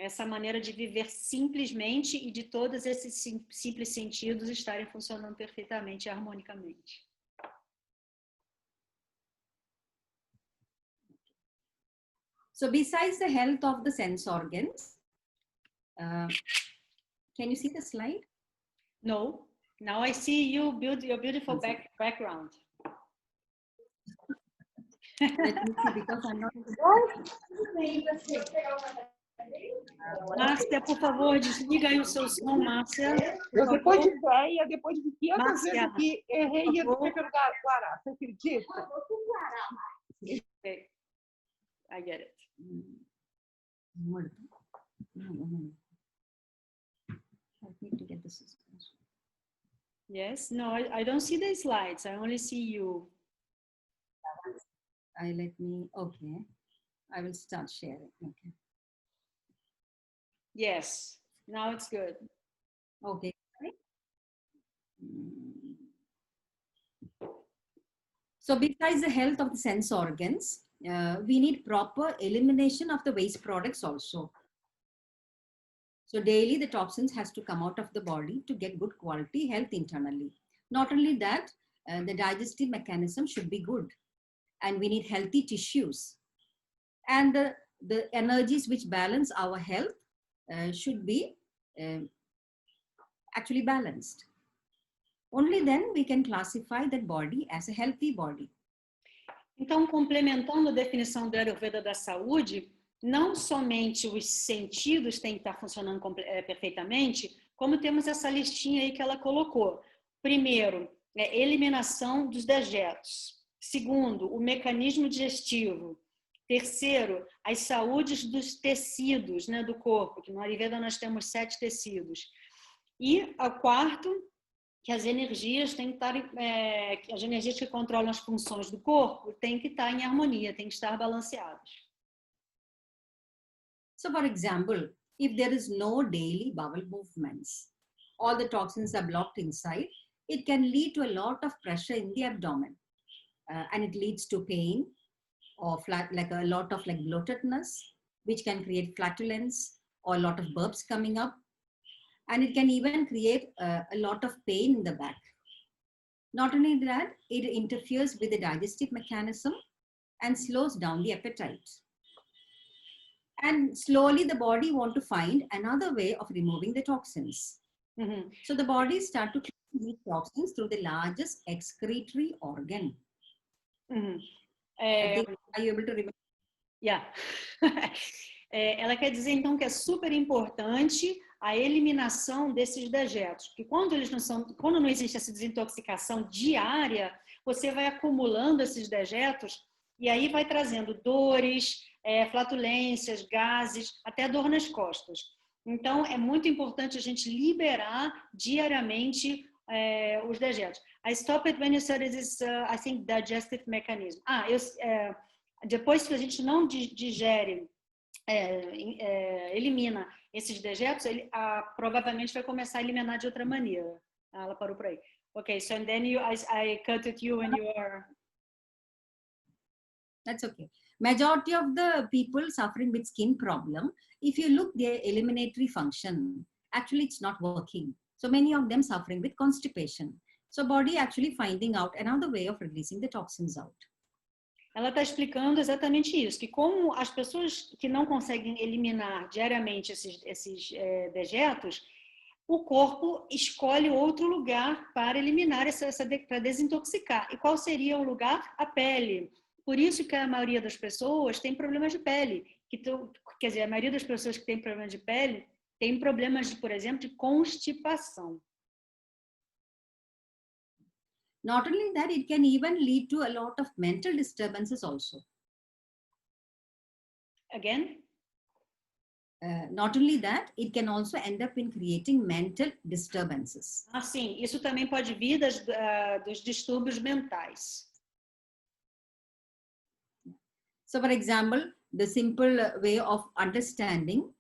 essa maneira de viver simplesmente e de todos esses simples sentidos estarem funcionando perfeitamente e harmonicamente. So besides the health of the sense organs, can you see the slide? No. Now I see you build your beautiful background. Let me see, because I'm not... Márcia, por favor, desliga aí o seu som, Márcia. Depois de véia, depois de 500 vezes Márcia, que errei e eduquei pelo Guará. Você acredita? Okay. I get it. I need to get this. Yes, no, I don't see the slides. I only see you. Okay. I will start sharing. Okay. Yes, now it's good. Okay. So besides the health of the sense organs, we need proper elimination of the waste products also. So daily the toxins has to come out of the body to get good quality health internally. Not only that, the digestive mechanism should be good, and we need healthy tissues. And the energies which balance our health should be actually balanced. Only then we can classify that body as a healthy body. Então, complementando a definição do Ayurveda da saúde, não somente os sentidos têm que estar funcionando perfeitamente, como temos essa listinha aí que ela colocou. Primeiro, eliminação dos dejetos. Segundo, o mecanismo digestivo. Terceiro, as saúdes dos tecidos, né, do corpo, que no Ayurveda nós temos 7 tecidos. E o quarto, que as energias têm que estar, as energias que controlam as funções do corpo têm que estar em harmonia, têm que estar balanceadas. So for example, if there is no daily bowel movements, all the toxins are blocked inside, it can lead to a lot of pressure in the abdomen, and it leads to pain or a lot of bloatedness, which can create flatulence or a lot of burps coming up. And it can even create a lot of pain in the back. Not only that, it interferes with the digestive mechanism and slows down the appetite. And slowly the body wants to find another way of removing the toxins. Mm-hmm. So the body starts to clean these toxins through the largest excretory organ. Mm-hmm. Are you able to remember? Yeah. Ela quer dizer então que é super importante a eliminação desses dejetos, porque quando não existe essa desintoxicação diária, você vai acumulando esses dejetos e aí vai trazendo dores, flatulências, gases, até dor nas costas. Então, é muito importante a gente liberar diariamente os dejetos. I stopped when you said this, I think, digestive mechanism. Depois que a gente não digere, elimina esses dejetos, ele provavelmente vai começar a eliminar de outra maneira. Ela parou por aí. Okay, so and then I cut it you and you are... That's okay. Majority of the people suffering with skin problem, if you look their eliminatory function, actually it's not working. So many of them suffering with constipation. So body actually finding out another way of releasing the toxins out. Ela está explicando exatamente isso, que como as pessoas que não conseguem eliminar diariamente esses dejetos, o corpo escolhe outro lugar para eliminar, para desintoxicar. E qual seria o lugar? A pele. Por isso que a maioria das pessoas tem problemas de pele. Quer dizer, a maioria das pessoas que tem problemas de pele tem problemas, por exemplo, de constipação. Not only that, it can even lead to a lot of mental disturbances also. Again? Not only that, it can also end up in creating mental disturbances. Sim, isso também pode vir dos distúrbios mentais. So, for example, the simple way of understanding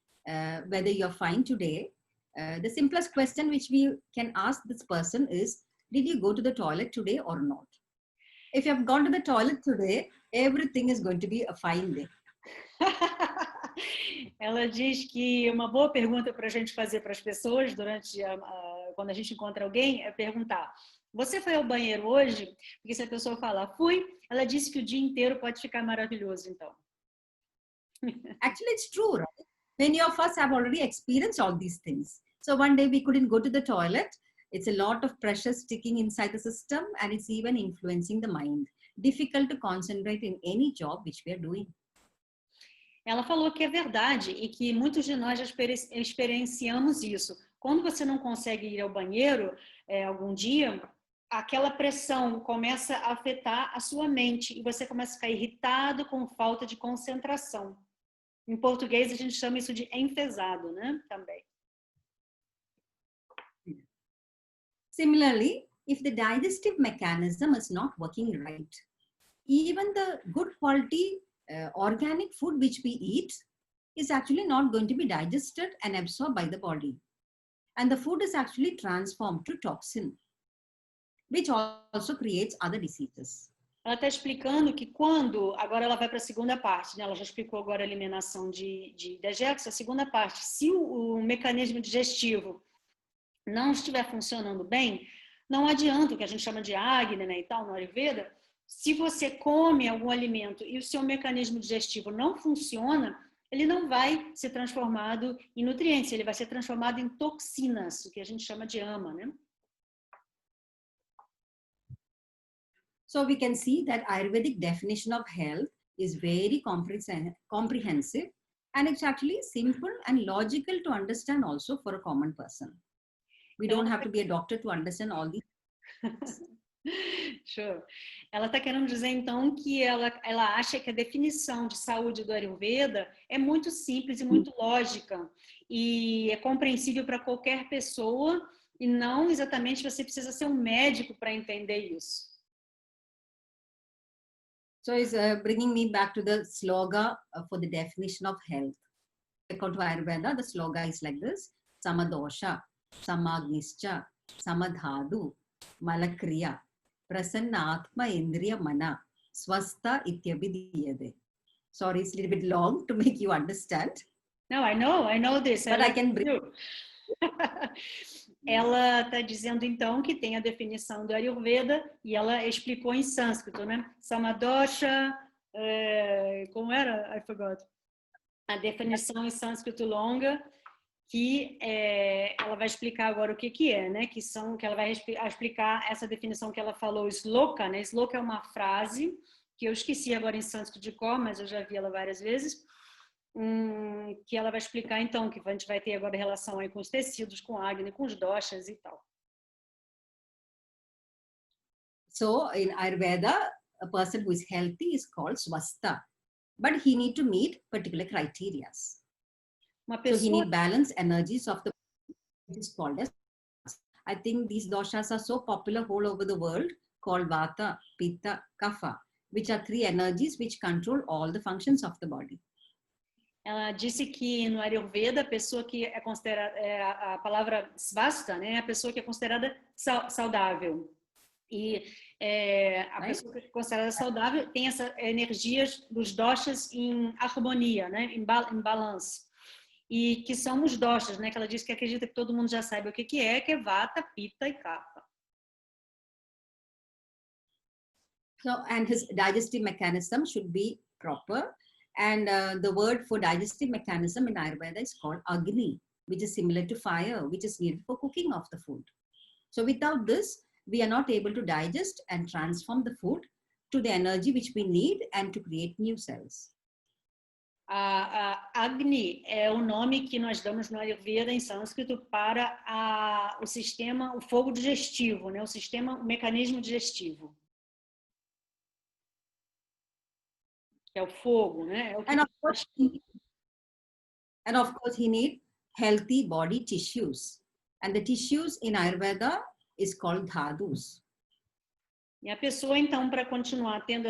whether you're fine today, the simplest question which we can ask this person is, did you go to the toilet today or not? If you have gone to the toilet today, everything is going to be a fine day. Ela diz que uma boa pergunta para a gente fazer para as pessoas quando a gente encontra alguém é perguntar: você foi ao banheiro hoje? Porque se a pessoa falar fui, ela disse que o dia inteiro pode ficar maravilhoso, então. Actually, it's true, right? Many of us have already experienced all these things. So one day we couldn't go to the toilet. It's a lot of pressure sticking inside the system, and it's even influencing the mind. Difficult to concentrate in any job which we are doing. Ela falou que é verdade e que muitos de nós já experienciamos isso. Quando você não consegue ir ao banheiro algum dia, aquela pressão começa a afetar a sua mente e você começa a ficar irritado com falta de concentração. Em português a gente chama isso de enfesado, né? Também. Similarly, if the digestive mechanism is not working right, even the good quality organic food which we eat is actually not going to be digested and absorbed by the body. And the food is actually transformed to toxin, which also creates other diseases. Ela está explicando que quando, agora ela vai para a segunda parte, né? Ela já explicou agora a eliminação de dejetos, a segunda parte, se o mecanismo digestivo não estiver funcionando bem, não adianta o que a gente chama de Agni, né, e tal, no Ayurveda. Se você come algum alimento e o seu mecanismo digestivo não funciona, ele não vai ser transformado em nutrientes, ele vai ser transformado em toxinas, o que a gente chama de ama, né? So we can see that Ayurvedic definition of health is very comprehensive, and it's actually simple and logical to understand also for a common person. We don't have to be a doctor to understand all these. Show. Ela está querendo dizer, então, que ela acha que a definição de saúde do Ayurveda é muito simples e muito lógica e é compreensível para qualquer pessoa e não exatamente você precisa ser um médico para entender isso. So it's bringing me back to the sloga for the definition of health. According to Ayurveda, the sloga is like this: Samadosha, Samagnischa, Samadhadu, Malakriya, Prasannatma Indriya Mana, Swastha Ityabhidiyade. Sorry, it's a little bit long to make you understand. No, I know this. But I can bring. Ela está dizendo, então, que tem a definição do Ayurveda e ela explicou em sânscrito, né? Samadosha, como era? I forgot. A definição em sânscrito longa, que ela vai explicar agora o que é, né? Que ela vai explicar essa definição que ela falou, sloka, né? Sloka é uma frase que eu esqueci agora em sânscrito de cor, mas eu já vi ela várias vezes. Que ela vai explicar, então, que a gente vai ter agora relação aí com os tecidos, com Agni, com os doshas e tal. So, in Ayurveda, a person who is healthy is called swastha, but he need to meet particular criteria. So, he need balance energies of the body, which is called as. I think these doshas are so popular all over the world, called Vata, Pitta, Kapha, which are three energies which control all the functions of the body. Ela disse que no Ayurveda a pessoa que é considerada, a palavra svasta, né, a pessoa que é considerada saudável. E a pessoa que é considerada saudável tem essas energias dos doshas em harmonia, né, em balance. E que são os doshas, né, que ela disse que acredita que todo mundo já sabe o que é Vata, Pitta e Kapha. So, and his digestive mechanism should be proper. And the word for digestive mechanism in Ayurveda is called Agni, which is similar to fire, which is needed for cooking of the food. So without this, we are not able to digest and transform the food to the energy which we need and to create new cells. Agni é o nome que nós damos no Ayurveda em sânscrito para o sistema, o fogo digestivo, né? O mecanismo digestivo. É o fogo, né? And of course, he needs healthy body tissues. And the tissues in Ayurveda is called dhadus. E a pessoa, então, para continuar tendo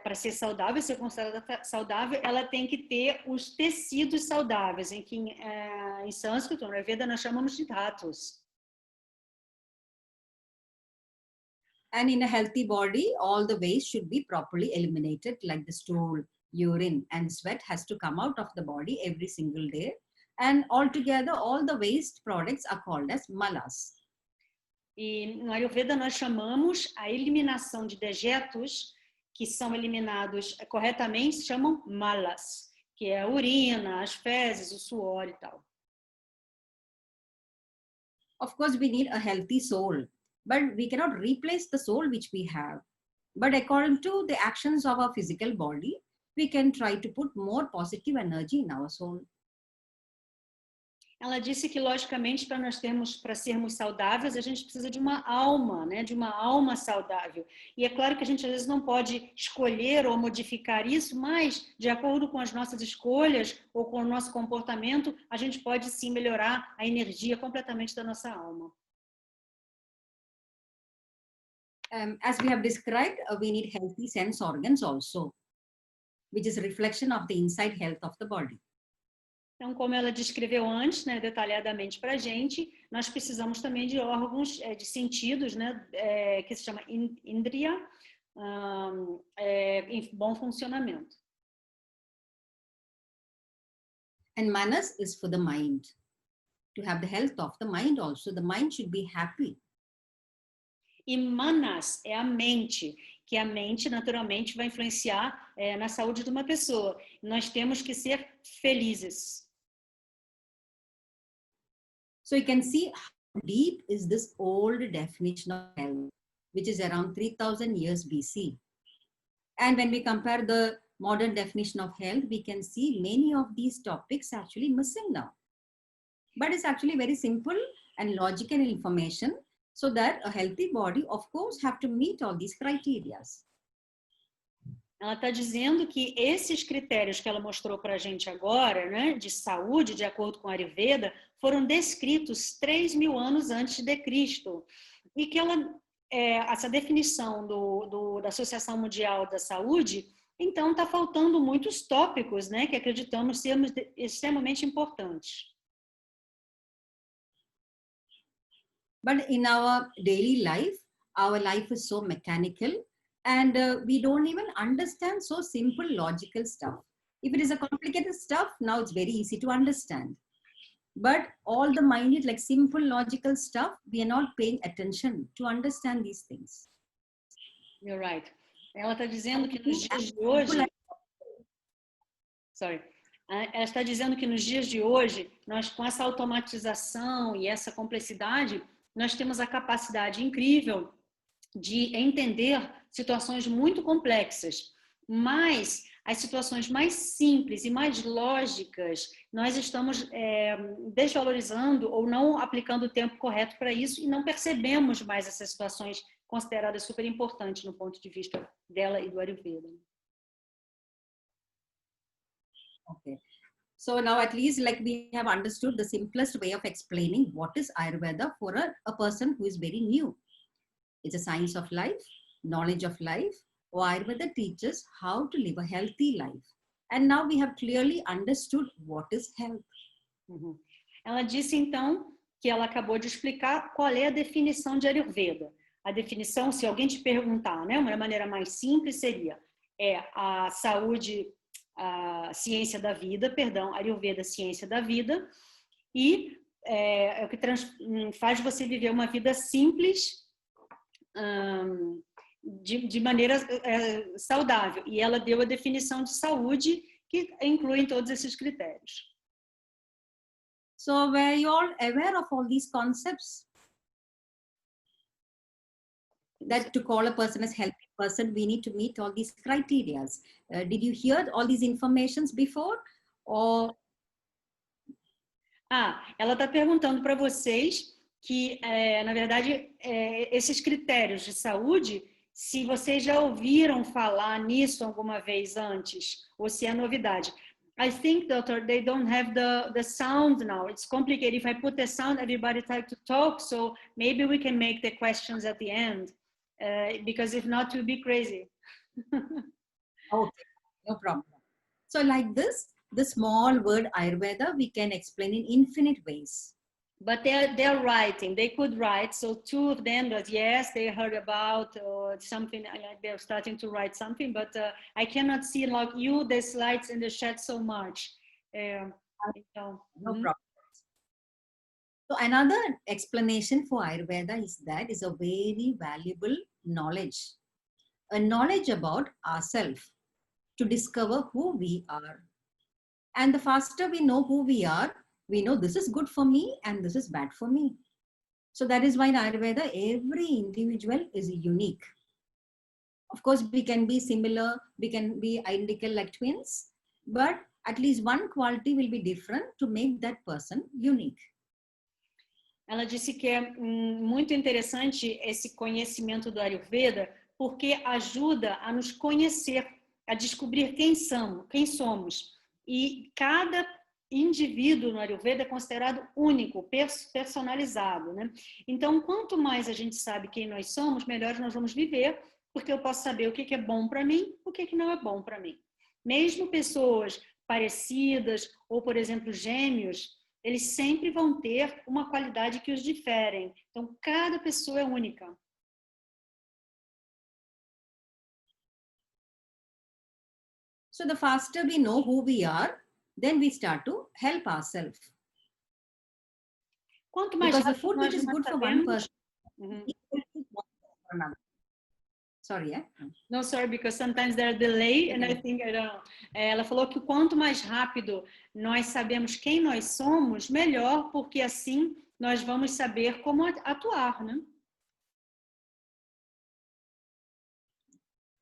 para ser saudável, ser considerada saudável, ela tem que ter os tecidos saudáveis, em que em sânscrito, no Ayurveda, nós chamamos de dhatus. And in a healthy body, all the waste should be properly eliminated, like the stool, urine and sweat has to come out of the body every single day. And altogether, all the waste products are called as malas. E no Ayurveda nós chamamos a eliminação de dejetos que são eliminados corretamente, se chamam malas, que é a urina, as fezes, o suor e tal. Of course, we need a healthy soul, but we cannot replace the soul which we have. But according to the actions of our physical body, we can try to put more positive energy in our soul. Ela disse que, logicamente, para sermos saudáveis, a gente precisa de uma alma, né? De uma alma saudável. E é claro que a gente, às vezes, não pode escolher ou modificar isso, mas, de acordo com as nossas escolhas ou com o nosso comportamento, a gente pode, sim, melhorar a energia completamente da nossa alma. As we have described, we need healthy sense organs also, which is a reflection of the inside health of the body. Então, como ela descreveu antes, né, detalhadamente para a gente, nós precisamos também de órgãos, de sentidos, né, que se chama Indriya, em bom funcionamento. And manas is for the mind. To have the health of the mind also, the mind should be happy. E manas é a mente, que a mente naturalmente vai influenciar na saúde de uma pessoa. Nós temos que ser felizes. So you can see how deep is this old definition of health, which is around 3000 years BC. And when we compare the modern definition of health, we can see many of these topics actually missing now. But it's actually very simple and logical information, so that a healthy body, of course, have to meet all these criteria. Ela está dizendo que esses critérios que ela mostrou para a gente agora, né, de saúde, de acordo com a Ayurveda, foram descritos 3.000 anos antes de Cristo. E que essa definição da Associação Mundial da Saúde, então está faltando muitos tópicos, né, que acreditamos sermos extremamente importantes. But in our daily life is so mechanical, and we don't even understand so simple logical stuff. If it is a complicated stuff, now it's very easy to understand. But all the minute, like simple logical stuff, we are not paying attention to understand these things. You're right. Ela está dizendo que nos dias de hoje... Ela está dizendo que nos dias de hoje, nós com essa automatização e essa complexidade, nós temos a capacidade incrível de entender situações muito complexas, mas as situações mais simples e mais lógicas, nós estamos desvalorizando ou não aplicando o tempo correto para isso e não percebemos mais essas situações consideradas super importantes no ponto de vista dela e do Ayurveda. Okay. So now at least like we have understood the simplest way of explaining what is Ayurveda for a person who is very new. It's a science of life, knowledge of life. Ayurveda teaches how to live a healthy life. And now we have clearly understood what is health. Uhum. Ela disse então que ela acabou de explicar qual é a definição de Ayurveda. A definição, se alguém te perguntar, né, uma maneira mais simples seria a saúde, a ciência da vida, perdão, Ayurveda, ciência da vida, e é o que faz você viver uma vida simples, de maneira saudável. E ela deu a definição de saúde, que inclui todos esses critérios. So were you all aware of all these concepts? That to call a person as healthy person, we need to meet all these criteria. Did you hear all these informations before? Or... ela está perguntando para vocês que, na verdade, esses critérios de saúde, se vocês já ouviram falar nisso alguma vez antes, ou se é novidade. I think, doctor, they don't have the sound now. It's complicated. If I put the sound, everybody tries to talk, so maybe we can make the questions at the end. Because if not, it will be crazy. Okay, no problem. So like this, the small word Ayurveda, we can explain in infinite ways. But they're writing. They could write. So two of them was yes, they heard about something. Like they're starting to write something, but I cannot see like you the slides in the chat so much. No problem. So another explanation for Ayurveda is that is a very valuable knowledge, a knowledge about ourselves to discover who we are. And the faster we know who we are, we know this is good for me and this is bad for me. So that is why in Ayurveda, every individual is unique. Of course, we can be similar, we can be identical like twins, but at least one quality will be different to make that person unique. Ela disse que é muito interessante esse conhecimento do Ayurveda, porque ajuda a nos conhecer, a descobrir quem somos. E cada indivíduo no Ayurveda é considerado único, personalizado, né? Então, quanto mais a gente sabe quem nós somos, melhor nós vamos viver, porque eu posso saber o que é bom para mim, o que não é bom para mim. Mesmo pessoas parecidas, ou, por exemplo, gêmeos, eles sempre vão ter uma qualidade que os diferem. Então, cada pessoa é única. So the faster we know who we are, then we start to help ourselves. Quanto mais because the food which is good for one person, Sorry, yeah? No, sorry, because sometimes there's delay, and I think, ela falou que quanto mais rápido nós sabemos quem nós somos, melhor, porque assim nós vamos saber como atuar, né?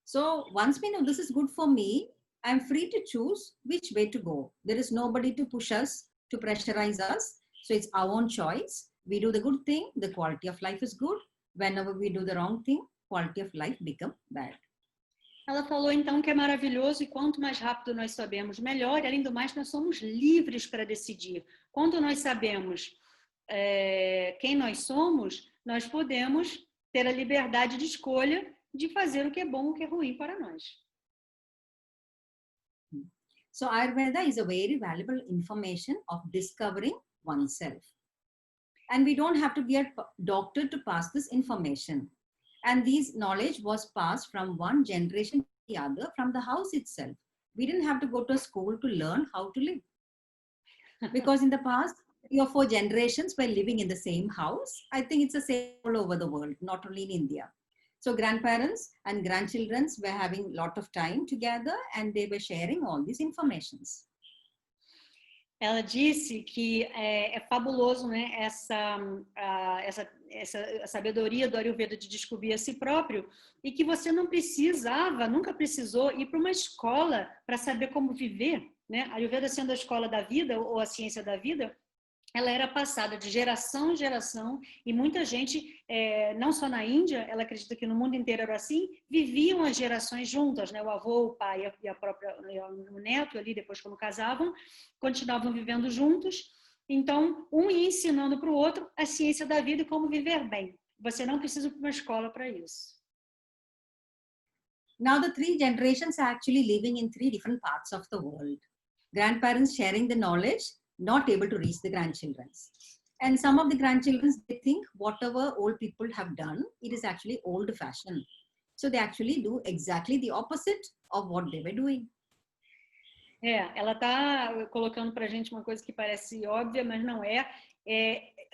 So once we know this is good for me, I'm free to choose which way to go. There is nobody to push us, to pressurize us. So it's our own choice. We do the good thing, the quality of life is good. Whenever we do the wrong thing, quality of life become bad. Ela falou então que é maravilhoso e quanto mais rápido nós sabemos, melhor. E, além do mais, nós somos livres para decidir. Quando nós sabemos quem nós somos, nós podemos ter a liberdade de escolha de fazer o que é bom, o que é ruim para nós. So Ayurveda is a very valuable information of discovering oneself. And we don't have to be a doctor to pass this information. And this knowledge was passed from one generation to the other from the house itself. We didn't have to go to school to learn how to live. Because in the past, 3 or 4 generations were living in the same house. I think it's the same all over the world, not only in India. So grandparents and grandchildren were having a lot of time together and they were sharing all these informations. Ela disse que é fabuloso, né, essa sabedoria do Ayurveda de descobrir a si próprio e que você nunca precisou ir para uma escola para saber como viver, né? A Ayurveda sendo a escola da vida ou a ciência da vida, ela era passada de geração em geração e muita gente, não só na Índia, ela acredita que no mundo inteiro era assim, viviam as gerações juntas, né? O avô, o pai e o neto ali, depois quando casavam, continuavam vivendo juntos. Então, um ia ensinando para o outro a ciência da vida e como viver bem. Você não precisa ir para uma escola para isso. Now the 3 generations are actually living in 3 different parts of the world. Grandparents sharing the knowledge, not able to reach the grandchildren. And some of the grandchildren, they think whatever old people have done, it is actually old fashioned. So they actually do exactly the opposite of what they were doing. Ela está colocando para a gente uma coisa que parece óbvia, mas não é.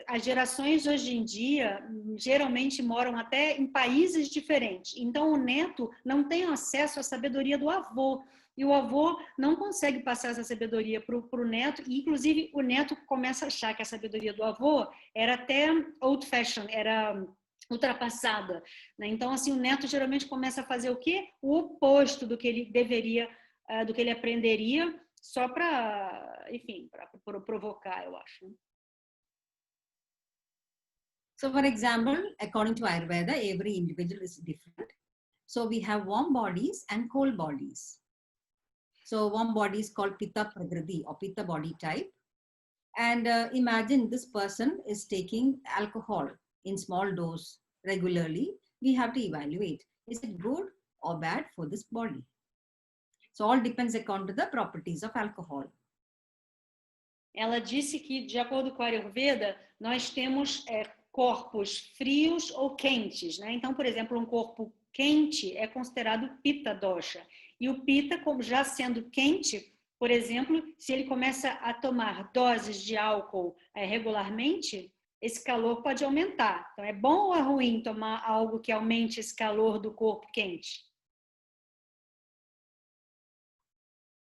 As gerações hoje em dia geralmente moram até em países diferentes. Então o neto não tem acesso à sabedoria do avô. E o avô não consegue passar essa sabedoria para o neto, e inclusive o neto começa a achar que a sabedoria do avô era até old-fashioned, era ultrapassada, né? Então, assim, o neto geralmente começa a fazer o quê? O oposto do que ele deveria, do que ele aprenderia, só para, enfim, para provocar, eu acho. So, for example, according to Ayurveda, every individual is different. So, we have warm bodies and cold bodies. So warm body is called Pitta Prakriti or Pitta body type. And imagine this person is taking alcohol in small dose regularly. We have to evaluate, is it good or bad for this body? So all depends according to the properties of alcohol. Ela disse que, de acordo com a Ayurveda, nós temos corpos frios ou quentes, né? Então, por exemplo, um corpo quente é considerado Pitta dosha. E o Pitta, como já sendo quente, por exemplo, se ele começa a tomar doses de álcool regularmente, esse calor pode aumentar. Então, é bom ou é ruim tomar algo que aumente esse calor do corpo quente?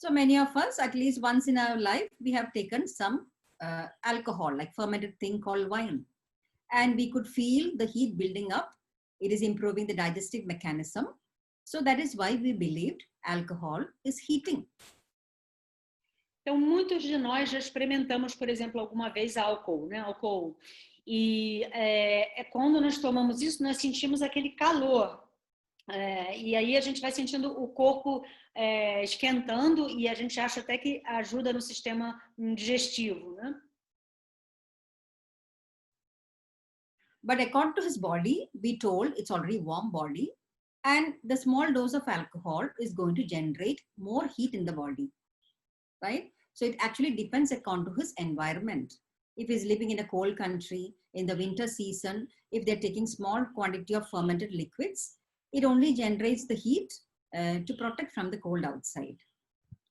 So many of us, at least once in our life, we have taken some alcohol, like fermented thing called wine. And we could feel the heat building up. It is improving the digestive mechanism. So that is why we believed alcohol is heating. Então, muitos de nós já experimentamos, por exemplo, alguma vez álcool, né? Álcool. E quando nós tomamos isso, nós sentimos aquele calor. E aí a gente vai sentindo o corpo esquentando e a gente acha até que ajuda no sistema digestivo, né? But according to his body, we told it's already warm body, and the small dose of alcohol is going to generate more heat in the body, right? So it actually depends according to his environment. If he's living in a cold country, in the winter season, if they're taking small quantity of fermented liquids, it only generates the heat to protect from the cold outside.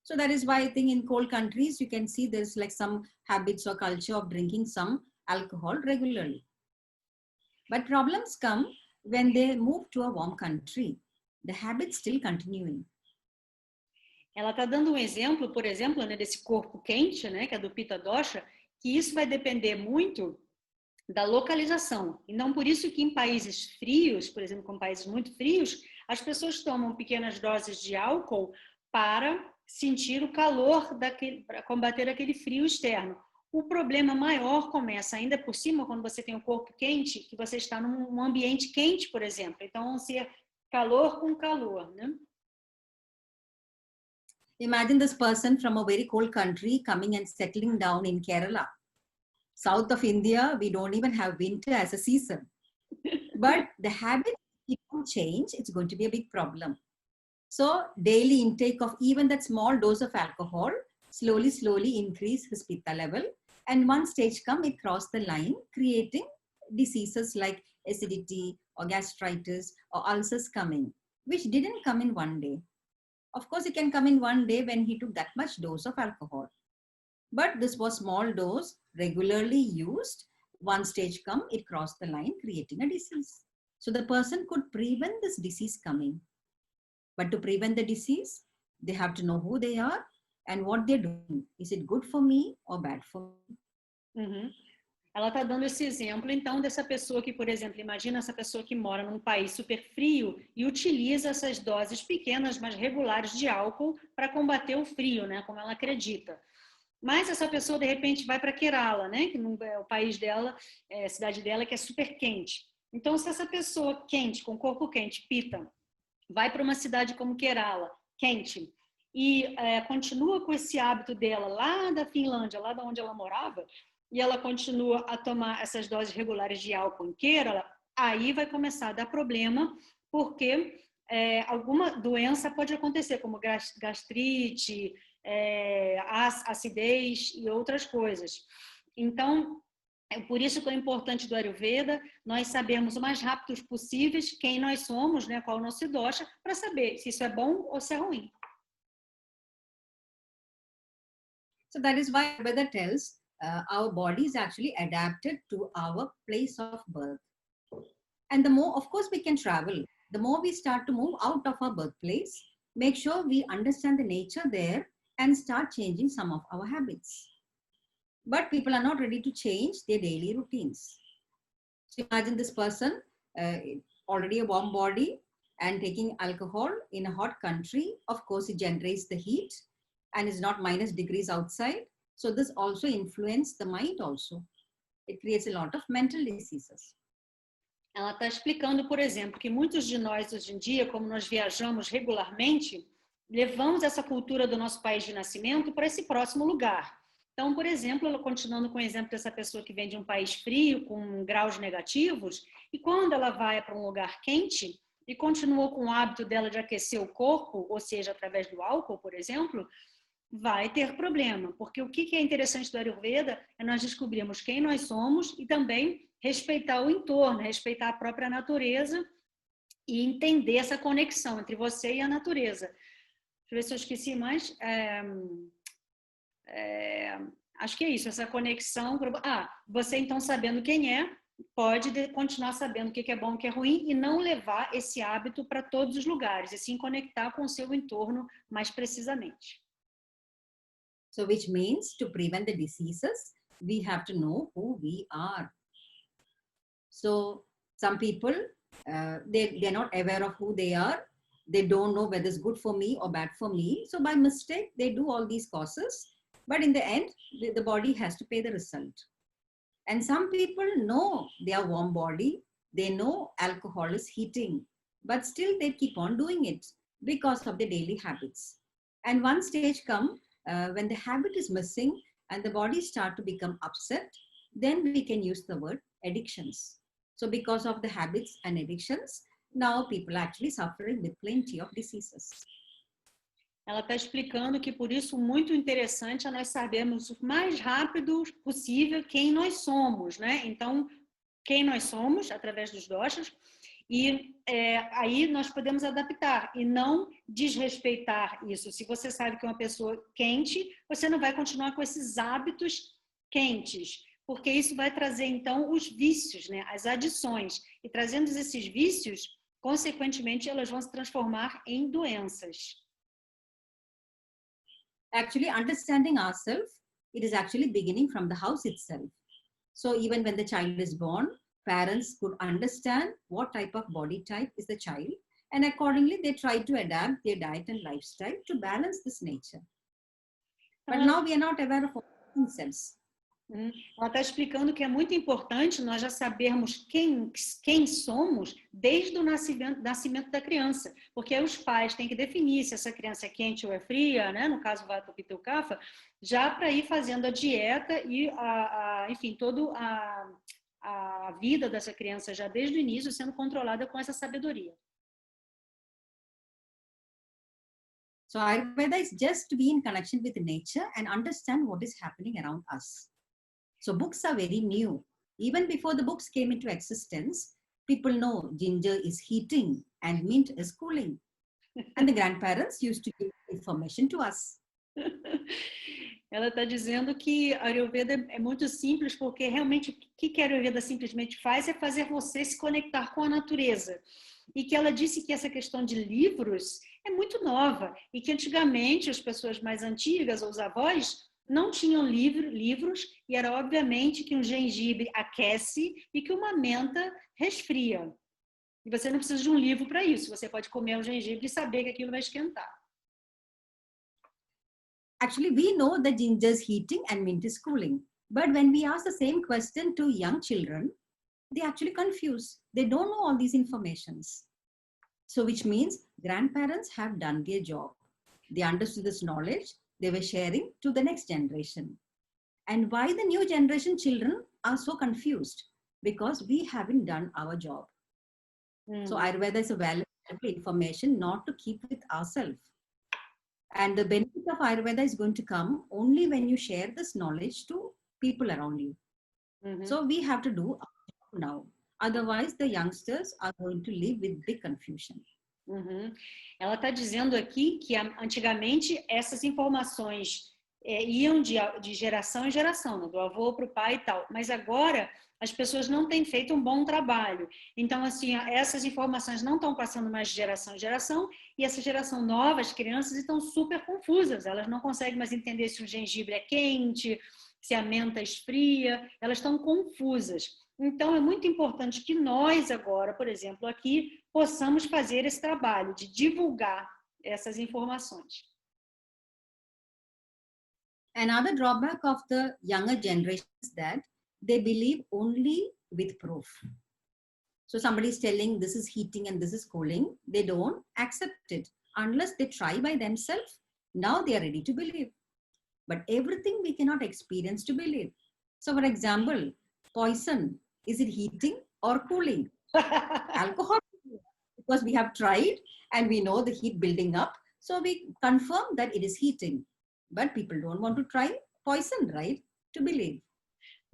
So that is why I think in cold countries, you can see there's like some habits or culture of drinking some alcohol regularly. But problems come when they move to a warm country. The habit's still continuing. Ela está dando um exemplo, por exemplo, né, desse corpo quente, né, que é do Pitta dosha, que isso vai depender muito da localização. E não por isso que em países frios, por exemplo, com países muito frios, as pessoas tomam pequenas doses de álcool para sentir o calor para combater aquele frio externo. O problema maior começa ainda por cima quando você tem o corpo quente, que você está num ambiente quente, por exemplo. Então, se é calor com calor, né? Imagine this person from a very cold country coming and settling down in Kerala. South of India, we don't even have winter as a season. But the habit, if you change, it's going to be a big problem. So daily intake of even that small dose of alcohol, slowly increase his pitta level. And one stage come, it cross the line, creating diseases like acidity or gastritis or ulcers coming, which didn't come in one day. Of course, it can come in one day when he took that much dose of alcohol. But this was small dose, regularly used. One stage come, it crossed the line, creating a disease. So the person could prevent this disease coming. But to prevent the disease, they have to know who they are and what they're doing. Is it good for me or bad for me? Uhum. Ela está dando esse exemplo, então, dessa pessoa que, por exemplo, imagina essa pessoa que mora num país super frio e utiliza essas doses pequenas, mas regulares de álcool para combater o frio, né? Como ela acredita. Mas essa pessoa, de repente, vai para Kerala, né? Que é o país dela, a cidade dela, que é super quente. Então, se essa pessoa quente, com corpo quente, Pitta, vai para uma cidade como Kerala, quente, e continua com esse hábito dela lá da Finlândia, lá de onde ela morava, e ela continua a tomar essas doses regulares de álcool em Kerala, aí vai começar a dar problema, porque alguma doença pode acontecer, como gastrite, acidez e outras coisas. Então, é por isso que é importante do Ayurveda nós sabermos o mais rápido possíveis quem nós somos, né, qual é o nosso dosha, para saber se isso é bom ou se é ruim. So that is why Ayurveda tells our body is actually adapted to our place of birth. And the more, of course, we can travel. The more we start to move out of our birthplace, make sure we understand the nature there and start changing some of our habits. But people are not ready to change their daily routines. So imagine this person, already a warm body and taking alcohol in a hot country. Of course, it generates the heat and is not minus degrees outside. So this also influences the mind also. It creates a lot of mental diseases. Ela está explicando, por exemplo, que muitos de nós hoje em dia, como nós viajamos regularmente, levamos essa cultura do nosso país de nascimento para esse próximo lugar. Então, por exemplo, ela continuando com o exemplo dessa pessoa que vem de um país frio, com graus negativos, e quando ela vai para um lugar quente e continua com o hábito dela de aquecer o corpo, ou seja, através do álcool, por exemplo, vai ter problema, porque o que é interessante do Ayurveda é nós descobrirmos quem nós somos e também respeitar o entorno, respeitar a própria natureza e entender essa conexão entre você e a natureza. Deixa eu ver se eu esqueci mais. Acho que é isso, essa conexão. Você então sabendo quem é, pode continuar sabendo o que é bom e o que é ruim e não levar esse hábito para todos os lugares, e sim conectar com o seu entorno mais precisamente. So which means to prevent the diseases, we have to know who we are. So some people, they're not aware of who they are. They don't know whether it's good for me or bad for me. So by mistake, they do all these causes. But in the end, the body has to pay the result. And some people know their warm body. They know alcohol is heating. But still they keep on doing it because of the daily habits. And one stage comes when the habit is missing and the body start to become upset, then we can use the word addictions. So because of the habits and addictions, now people are actually suffering with plenty of diseases. Ela está explicando que por isso muito interessante é nós sabermos o mais rápido possível quem nós somos, né? Então, quem nós somos através dos doshas e aí nós podemos adaptar e não desrespeitar isso. Se você sabe que é uma pessoa quente, você não vai continuar com esses hábitos quentes, porque isso vai trazer então os vícios, né? As adições. E trazendo esses vícios, consequentemente, elas vão se transformar em doenças. Actually, understanding ourselves, it is actually beginning from the house itself. So even when the child is born, parents could understand what type of body type is the child, and accordingly they try to adapt their diet and lifestyle to balance this nature. But now we are not aware of themselves. Ela está explicando que é muito importante nós já sabermos quem somos desde o nascimento da criança, porque aí os pais têm que definir se essa criança é quente ou é fria, né? No caso Vata, Pitta ou Kapha, já para ir fazendo a dieta e enfim, toda a vida dessa criança já desde o início sendo controlada com essa sabedoria. So Ayurveda is just to be in connection with nature and understand what is happening around us. So books are very new. Even before the books came into existence, people know ginger is heating and mint is cooling. And the grandparents used to give information to us. Ela está dizendo que a Ayurveda é muito simples, porque realmente o que a Ayurveda simplesmente faz é fazer você se conectar com a natureza. E que ela disse que essa questão de livros é muito nova e que antigamente as pessoas mais antigas, ou os avós, não tinham livros e era obviamente que um gengibre aquece e que uma menta resfria. E você não precisa de um livro para isso, você pode comer um gengibre e saber que aquilo vai esquentar. Actually, we know that ginger is heating and mint is cooling. But when we ask the same question to young children, they actually confuse. They don't know all these informations. So which means grandparents have done their job. They understood this knowledge. They were sharing to the next generation. And why the new generation children are so confused? Because we haven't done our job. So Ayurveda is a valuable information not to keep with ourselves. And the benefit of Ayurveda is going to come only when you share this knowledge to people around you. So we have to do our job now. Otherwise, the youngsters are going to live with big confusion. Ela está dizendo aqui que antigamente essas informações iam de geração em geração, né? Do avô para o pai e tal, mas agora as pessoas não têm feito um bom trabalho. Então, assim, essas informações não estão passando mais de geração em geração e essa geração nova, as crianças estão super confusas, elas não conseguem mais entender se o gengibre é quente, se a menta esfria, elas estão confusas. Então, é muito importante que nós agora, por exemplo, aqui, possamos fazer esse trabalho de divulgar essas informações. Another drawback of the younger generation is that they believe only with proof. So somebody is telling this is heating and this is cooling, they don't accept it unless they try by themselves. Now they are ready to believe. But everything we cannot experience to believe. So for example, poison, is it heating or cooling? Alcohol, because we have tried and we know the heat building up. So we confirm that it is heating. But people don't want to try poison, right? To believe.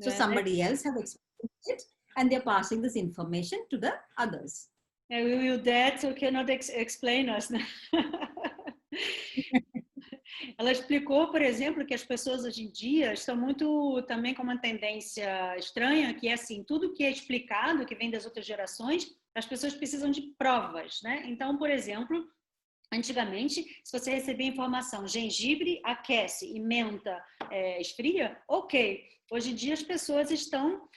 So somebody else have experienced it and they're passing this information to the others. Will that you cannot explain us, né? Ela explicou, por exemplo, que as pessoas hoje em dia estão muito também com uma tendência estranha, que é assim, tudo que é explicado, que vem das outras gerações, as pessoas precisam de provas, né? Então, por exemplo, antigamente, se você recebia informação, gengibre aquece e menta esfria, ok. Hoje em dia as pessoas estão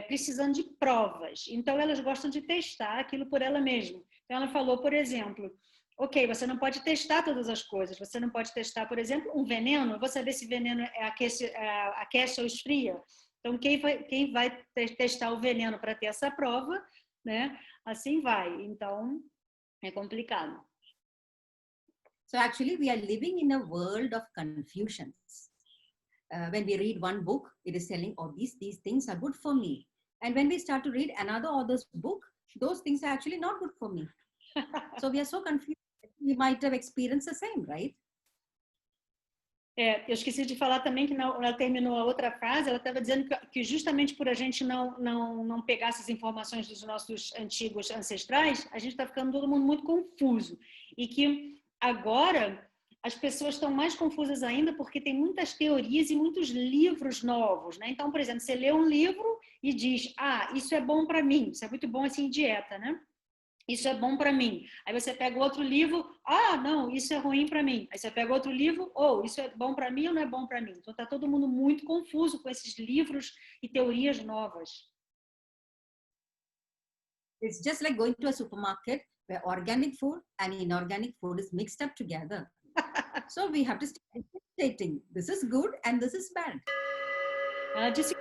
precisando de provas. Então, elas gostam de testar aquilo por ela mesma. Então, ela falou, por exemplo, ok, você não pode testar todas as coisas. Você não pode testar, por exemplo, um veneno. Eu vou saber se veneno aquece ou esfria. Então, quem vai testar o veneno para ter essa prova, né? Assim vai. Então, é complicado. So actually, we are living in a world of confusions. When we read one book, it is telling, oh, these things are good for me. And when we start to read another author's book, those things are actually not good for me. So we are so confused. We might have experienced the same, right? Eu esqueci de falar também que ela terminou a outra frase, ela estava dizendo que justamente por a gente não pegar essas informações dos nossos antigos ancestrais, a gente está ficando todo mundo muito confuso. E que agora as pessoas estão mais confusas ainda porque tem muitas teorias e muitos livros novos, né? Então, por exemplo, você lê um livro e diz, isso é bom para mim, isso é muito bom assim em dieta, né? Isso é bom para mim. Aí você pega outro livro, não, isso é ruim para mim. Aí você pega outro livro, isso é bom para mim ou não é bom para mim? Então está todo mundo muito confuso com esses livros e teorias novas. It's just like going to a supermarket where organic food and inorganic food is mixed up together. So we have to start differentiating. This is good and this is bad. Ela disse